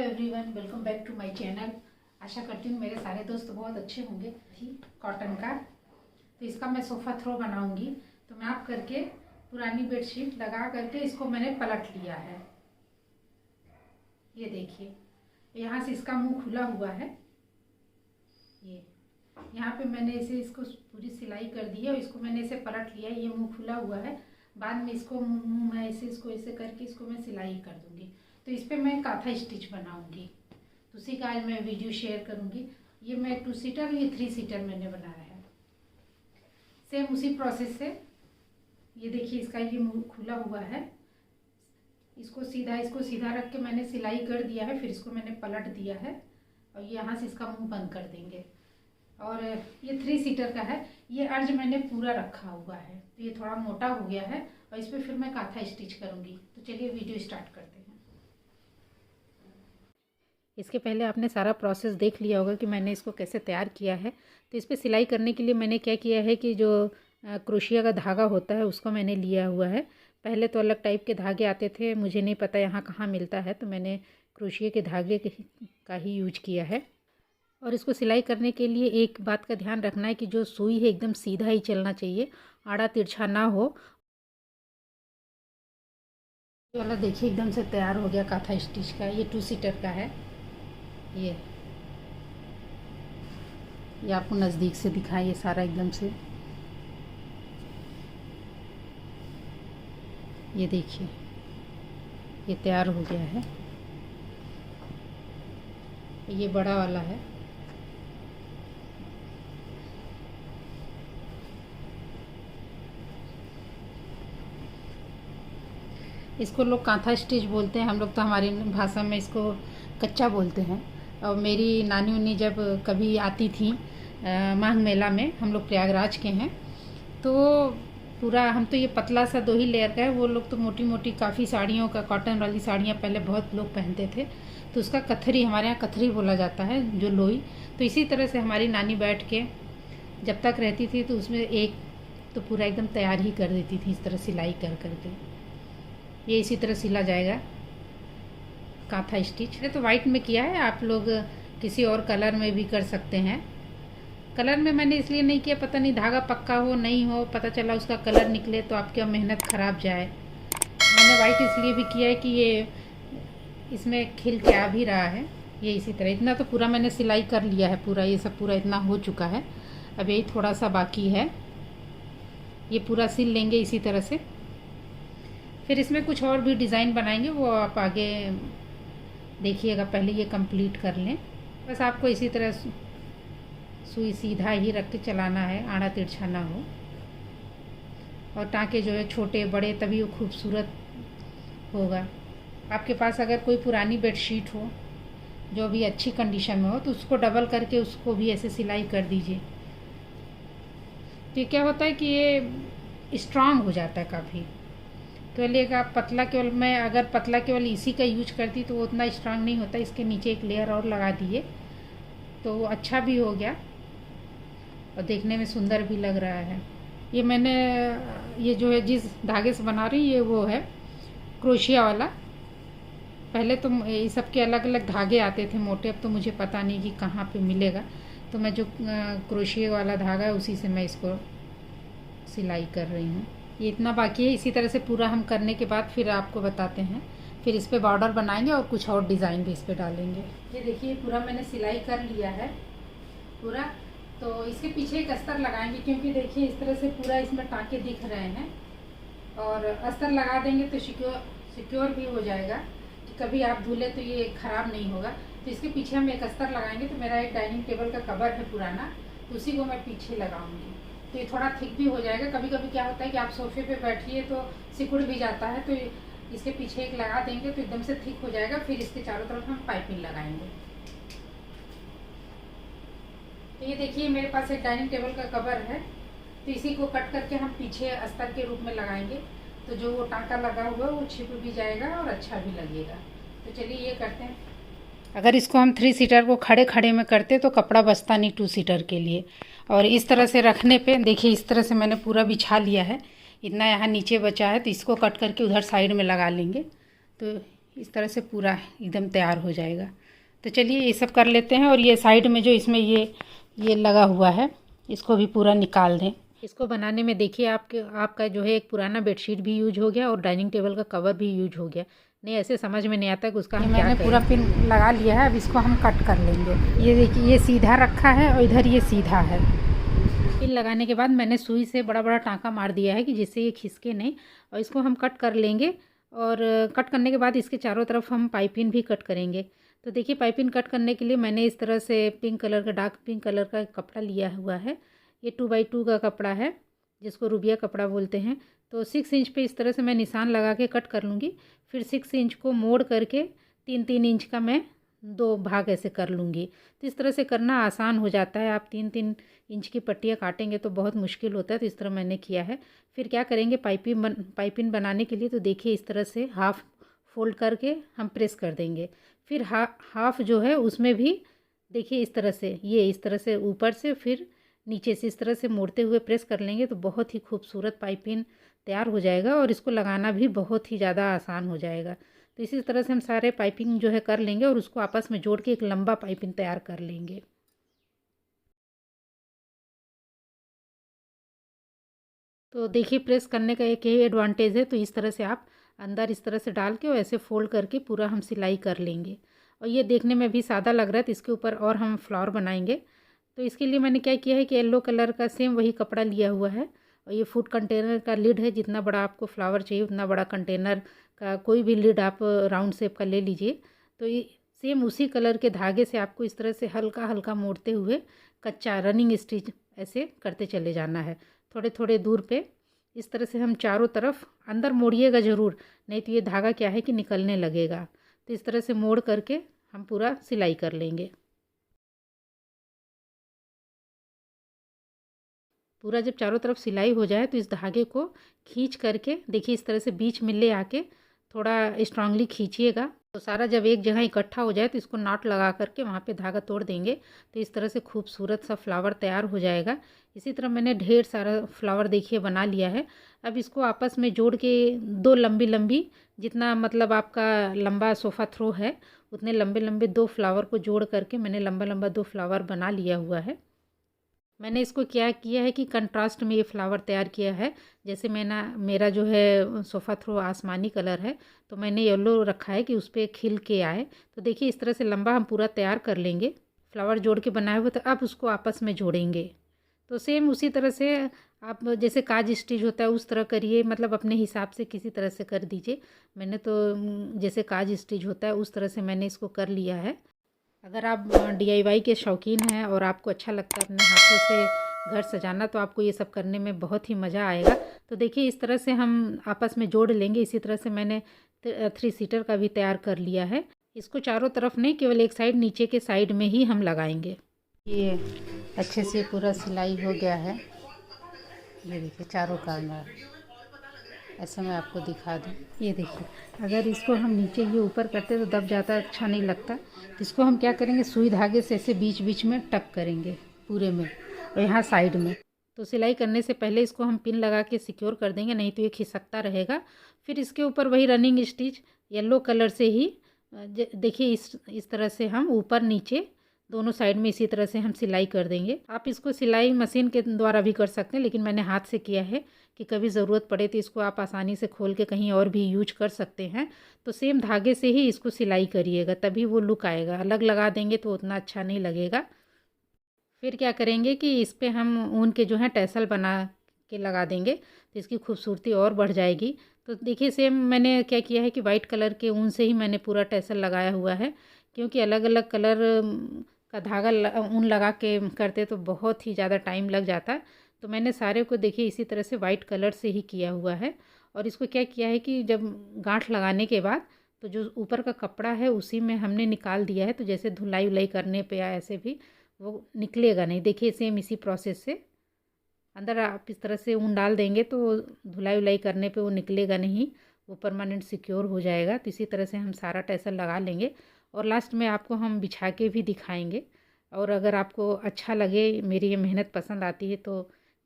Everyone, welcome back to my channel. आशा करती हूँ मेरे सारे दोस्त बहुत अच्छे होंगे। कॉटन का तो इसका मैं सोफ़ा थ्रो बनाऊंगी। तो मैं आप करके पुरानी बेडशीट लगा करके इसको मैंने पलट लिया है। ये देखिए, यहाँ से इसका मुंह खुला हुआ है। ये यहाँ पे मैंने इसे इसको पूरी सिलाई कर दी है और इसको मैंने इसे पलट लिया है। ये मुंह खुला हुआ है। बाद में इसको मुंह मैं इसको ऐसे करके इसको मैं सिलाई कर दूंगी। तो इस पर मैं काथा स्टिच बनाऊंगी, तो उसी का आज मैं वीडियो शेयर करूंगी। ये मैं 2 सीटर, ये 3 सीटर मैंने बनाया है। सेम उसी प्रोसेस से ये देखिए, इसका ये मुंह खुला हुआ है। इसको सीधा रख के मैंने सिलाई कर दिया है। फिर इसको मैंने पलट दिया है और यहाँ से इसका मुंह बंद कर देंगे। और ये 3 सीटर का है। ये अर्ज मैंने पूरा रखा हुआ है, तो ये थोड़ा मोटा हो गया है और इस पर फिर मैं काथा स्टिच करूँगी। तो चलिए वीडियो स्टार्ट करते हैं। इसके पहले आपने सारा प्रोसेस देख लिया होगा कि मैंने इसको कैसे तैयार किया है। तो इस पर सिलाई करने के लिए मैंने क्या किया है कि जो क्रोशिया का धागा होता है उसको मैंने लिया हुआ है। पहले तो अलग टाइप के धागे आते थे, मुझे नहीं पता यहाँ कहाँ मिलता है, तो मैंने क्रोशिया के धागे का ही यूज किया है। और इसको सिलाई करने के लिए एक बात का ध्यान रखना है कि जो सुई है एकदम सीधा ही चलना चाहिए, आड़ा तिरछा ना हो। ये वाला देखिए एकदम से तैयार हो गया काथा स्टिच का। ये 2 सीटर का है। ये आपको नज़दीक से दिखाइए सारा एकदम से। ये देखिए, ये तैयार हो गया है। ये बड़ा वाला है। इसको लोग कांथा स्टिच बोलते हैं, हम लोग तो हमारी भाषा में इसको कच्चा बोलते हैं। और मेरी नानी उन्नी जब कभी आती थी माघ मेला में, हम लोग प्रयागराज के हैं, तो पूरा हम तो ये पतला सा 2 ही लेयर का है। वो लोग तो मोटी मोटी काफ़ी साड़ियों का, कॉटन वाली साड़ियाँ पहले बहुत लोग पहनते थे, तो उसका कथरी, हमारे यहाँ कथरी बोला जाता है, जो लोई। तो इसी तरह से हमारी नानी बैठ के जब तक रहती थी तो उसमें एक तो पूरा एकदम तैयार ही कर देती थी, इस तरह सिलाई कर करके। ये इसी तरह सिला जाएगा काथा स्टिच। तो वाइट में किया है, आप लोग किसी और कलर में भी कर सकते हैं। कलर में मैंने इसलिए नहीं किया, पता नहीं धागा पक्का हो नहीं हो, पता चला उसका कलर निकले तो आपकी मेहनत ख़राब जाए। मैंने वाइट इसलिए भी किया है कि ये इसमें खिल के आ भी रहा है। ये इसी तरह इतना तो पूरा मैंने सिलाई कर लिया है, पूरा ये सब पूरा इतना हो चुका है। अब यही थोड़ा सा बाकी है, ये पूरा सिल लेंगे इसी तरह से। फिर इसमें कुछ और भी डिज़ाइन बनाएंगे, वो आप आगे देखिएगा। पहले ये कंप्लीट कर लें। बस आपको इसी तरह सुई सीधा ही रख के चलाना है, आड़ा तिरछा ना हो। और टाँके जो है छोटे बड़े, तभी वो खूबसूरत होगा। आपके पास अगर कोई पुरानी बेडशीट हो जो भी अच्छी कंडीशन में हो, तो उसको डबल करके उसको भी ऐसे सिलाई कर दीजिए। तो क्या होता है कि ये स्ट्रांग हो जाता है काफ़ी। तो लेगा पतला, केवल मैं अगर पतला केवल इसी का यूज करती तो वो उतना स्ट्रांग नहीं होता। इसके नीचे एक लेयर और लगा दिए तो अच्छा भी हो गया और देखने में सुंदर भी लग रहा है। ये मैंने ये जो है जिस धागे से बना रही ये वो है क्रोशिया वाला। पहले तो ये सब के अलग अलग धागे आते थे मोटे, अब तो मुझे पता नहीं कि कहाँ पे मिलेगा। तो मैं जो क्रोशिया वाला धागा है उसी से मैं इसको सिलाई कर रही हूँ। ये इतना बाकी है। इसी तरह से पूरा हम करने के बाद फिर आपको बताते हैं। फिर इस पे बॉर्डर बनाएंगे और कुछ और डिज़ाइन भी इस पे डालेंगे। ये देखिए पूरा मैंने सिलाई कर लिया है पूरा। तो इसके पीछे एक अस्तर लगाएंगे, क्योंकि देखिए इस तरह से पूरा इसमें टाँके दिख रहे हैं। और अस्तर लगा देंगे तो सिक्योर भी हो जाएगा कि कभी आप धुले तो ये ख़राब नहीं होगा। तो इसके पीछे हम एक अस्तर लगाएंगे। तो मेरा एक डाइनिंग टेबल का कवर है पुराना, तो उसी को मैं पीछे लगाऊंगी। तो ये थोड़ा थिक भी हो जाएगा। कभी कभी क्या होता है कि आप सोफे पे बैठिए तो सिकुड़ भी जाता है, तो इसके पीछे एक लगा देंगे तो एकदम से थिक हो जाएगा। फिर इसके चारों तरफ हम पाइपिंग लगाएंगे। तो ये देखिए मेरे पास एक डाइनिंग टेबल का कवर है, तो इसी को कट करके हम पीछे अस्तर के रूप में लगाएंगे। तो जो वो टाँका लगा हुआ है वो छिप भी जाएगा और अच्छा भी लगेगा। तो चलिए ये करते हैं। अगर इसको हम 3 सीटर को खड़े खड़े में करते तो कपड़ा बचता नहीं 2 सीटर के लिए। और इस तरह से रखने पे देखिए इस तरह से मैंने पूरा बिछा लिया है। इतना यहाँ नीचे बचा है, तो इसको कट करके उधर साइड में लगा लेंगे। तो इस तरह से पूरा एकदम तैयार हो जाएगा। तो चलिए ये सब कर लेते हैं। और ये साइड में जो इसमें ये लगा हुआ है इसको भी पूरा निकाल दें। इसको बनाने में देखिए आपका जो है एक पुराना बेडशीट भी यूज हो गया और डाइनिंग टेबल का कवर भी यूज हो गया। नहीं ऐसे समझ में नहीं आता कि उसका हम मैंने पूरा पिन लगा लिया है। अब इसको हम कट कर लेंगे। ये देखिए ये सीधा रखा है और इधर ये सीधा है। पिन लगाने के बाद मैंने सुई से बड़ा बड़ा टाँका मार दिया है कि जिससे ये खिसके नहीं। और इसको हम कट कर लेंगे। और कट करने के बाद इसके चारों तरफ हम पाइपिंग भी कट करेंगे। तो देखिए पाइपिंग कट करने के लिए मैंने इस तरह से पिंक कलर का डार्क पिंक कलर का कपड़ा लिया हुआ है। ये 2x2 का कपड़ा है जिसको रूबिया कपड़ा बोलते हैं। तो 6 इंच पे इस तरह से मैं निशान लगा के कट कर लूँगी। फिर 6 इंच को मोड़ करके 3-3 इंच का मैं 2 भाग ऐसे कर लूँगी। तो इस तरह से करना आसान हो जाता है। आप 3-3 इंच की पट्टियाँ काटेंगे तो बहुत मुश्किल होता है। तो इस तरह मैंने किया है। फिर क्या करेंगे पाइपिंग बनाने के लिए तो देखिए इस तरह से हाफ़ फोल्ड करके हम प्रेस कर देंगे। फिर हाफ जो है उसमें भी देखिए इस तरह से ऊपर से फिर नीचे से इस तरह से मोड़ते हुए प्रेस कर लेंगे तो बहुत ही खूबसूरत पाइपिंग तैयार हो जाएगा। और इसको लगाना भी बहुत ही ज़्यादा आसान हो जाएगा। तो इसी तरह से हम सारे पाइपिंग जो है कर लेंगे और उसको आपस में जोड़ के एक लंबा पाइपिंग तैयार कर लेंगे। तो देखिए प्रेस करने का एक यही एडवांटेज है। तो इस तरह से आप अंदर इस तरह से डाल के और ऐसे फोल्ड करके पूरा हम सिलाई कर लेंगे। और ये देखने में भी सादा लग रहा है तो इसके ऊपर और हम फ्लावर बनाएंगे। तो इसके लिए मैंने क्या किया है कि येलो कलर का सेम वही कपड़ा लिया हुआ है। और ये फूड कंटेनर का लिड है। जितना बड़ा आपको फ्लावर चाहिए उतना बड़ा कंटेनर का कोई भी लिड आप राउंड शेप का ले लीजिए। तो ये सेम उसी कलर के धागे से आपको इस तरह से हल्का हल्का मोड़ते हुए कच्चा रनिंग स्टिच ऐसे करते चले जाना है। थोड़े थोड़े दूर पे इस तरह से हम चारों तरफ अंदर मोड़िएगा ज़रूर, नहीं तो ये धागा क्या है कि निकलने लगेगा। तो इस तरह से मोड़ करके हम पूरा सिलाई कर लेंगे। पूरा जब चारों तरफ सिलाई हो जाए तो इस धागे को खींच करके देखिए इस तरह से बीच में ले आके थोड़ा स्ट्रांगली खींचिएगा। तो सारा जब एक जगह इकट्ठा हो जाए तो इसको नाट लगा करके वहाँ पे धागा तोड़ देंगे। तो इस तरह से खूबसूरत सा फ्लावर तैयार हो जाएगा। इसी तरह मैंने ढेर सारा फ्लावर देखिए बना लिया है। अब इसको आपस में जोड़ के 2 लंबी लंबी, जितना मतलब आपका लंबा सोफ़ा थ्रो है उतने लंबे लंबे 2 फ्लावर को जोड़ करके मैंने लंबा लंबा 2 फ्लावर बना लिया हुआ है। मैंने इसको क्या किया है कि कंट्रास्ट में ये फ्लावर तैयार किया है। जैसे मेरा जो है सोफ़ा थ्रो आसमानी कलर है तो मैंने येलो रखा है कि उस पर खिल के आए। तो देखिए इस तरह से लंबा हम पूरा तैयार कर लेंगे फ्लावर जोड़ के बनाए हुए। तो अब उसको आपस में जोड़ेंगे। तो सेम उसी तरह से आप जैसे काज स्टिच होता है उस तरह करिए, मतलब अपने हिसाब से किसी तरह से कर दीजिए। मैंने तो जैसे काज स्टिच होता है उस तरह से मैंने इसको कर लिया है। अगर आप DIY के शौकीन हैं और आपको अच्छा लगता है अपने हाथों से घर सजाना तो आपको ये सब करने में बहुत ही मज़ा आएगा। तो देखिए इस तरह से हम आपस में जोड़ लेंगे। इसी तरह से मैंने 3 सीटर का भी तैयार कर लिया है। इसको चारों तरफ नहीं, केवल एक साइड नीचे के साइड में ही हम लगाएंगे। ये अच्छे से पूरा सिलाई हो गया है। ये देखिए चारों कार्नर ऐसे मैं आपको दिखा दूँ। ये देखिए अगर इसको हम नीचे ही ऊपर करते तो दब जाता, अच्छा नहीं लगता। तो इसको हम क्या करेंगे, सुई धागे से ऐसे बीच बीच में टक करेंगे पूरे में और यहाँ साइड में। तो सिलाई करने से पहले इसको हम पिन लगा के सिक्योर कर देंगे, नहीं तो ये खिसकता रहेगा। फिर इसके ऊपर वही रनिंग स्टिच येलो कलर से ही देखिए इस तरह से हम ऊपर नीचे दोनों साइड में इसी तरह से हम सिलाई कर देंगे। आप इसको सिलाई मशीन के द्वारा भी कर सकते हैं, लेकिन मैंने हाथ से किया है कि कभी ज़रूरत पड़े तो इसको आप आसानी से खोल के कहीं और भी यूज कर सकते हैं। तो सेम धागे से ही इसको सिलाई करिएगा तभी वो लुक आएगा। अलग लगा देंगे तो उतना अच्छा नहीं लगेगा। फिर क्या करेंगे कि इस पर हम ऊन के जो है टैसल बना के लगा देंगे तो इसकी खूबसूरती और बढ़ जाएगी। तो देखिए सेम मैंने क्या किया है कि वाइट कलर के ऊन से ही मैंने पूरा टैसल लगाया हुआ है, क्योंकि अलग अलग कलर का धागा ऊन लगा के करते तो बहुत ही ज़्यादा टाइम लग जाता। तो मैंने सारे को देखिए इसी तरह से वाइट कलर से ही किया हुआ है। और इसको क्या किया है कि जब गांठ लगाने के बाद तो जो ऊपर का कपड़ा है उसी में हमने निकाल दिया है। तो जैसे धुलाई उलाई करने पे या ऐसे भी वो निकलेगा नहीं। देखिए सेम इसी प्रोसेस से अंदर आप इस तरह से ऊन डाल देंगे तो धुलाई उलाई करने पे वो निकलेगा नहीं, वो परमानेंट सिक्योर हो जाएगा। तो इसी तरह से हम सारा टैसल लगा लेंगे और लास्ट में आपको हम बिछा के भी दिखाएंगे। और अगर आपको अच्छा लगे, मेरी ये मेहनत पसंद आती है तो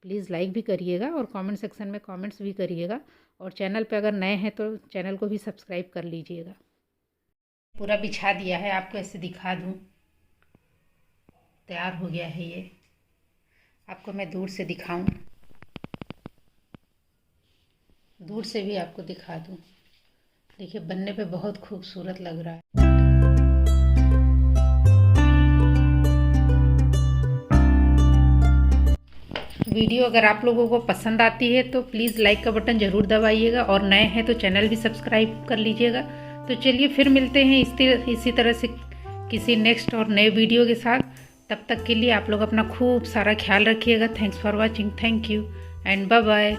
प्लीज़ लाइक भी करिएगा और कमेंट सेक्शन में कमेंट्स भी करिएगा। और चैनल पे अगर नए हैं तो चैनल को भी सब्सक्राइब कर लीजिएगा। पूरा बिछा दिया है, आपको ऐसे दिखा दूँ। तैयार हो गया है ये, आपको मैं दूर से दिखाऊं, दूर से भी आपको दिखा दूं। देखिए बनने पे बहुत खूबसूरत लग रहा है। वीडियो अगर आप लोगों को पसंद आती है तो प्लीज़ लाइक का बटन ज़रूर दबाइएगा, और नए हैं तो चैनल भी सब्सक्राइब कर लीजिएगा। तो चलिए फिर मिलते हैं इसी तरह से किसी नेक्स्ट और नए वीडियो के साथ। तब तक के लिए आप लोग अपना खूब सारा ख्याल रखिएगा। Thanks for watching, thank you and bye bye.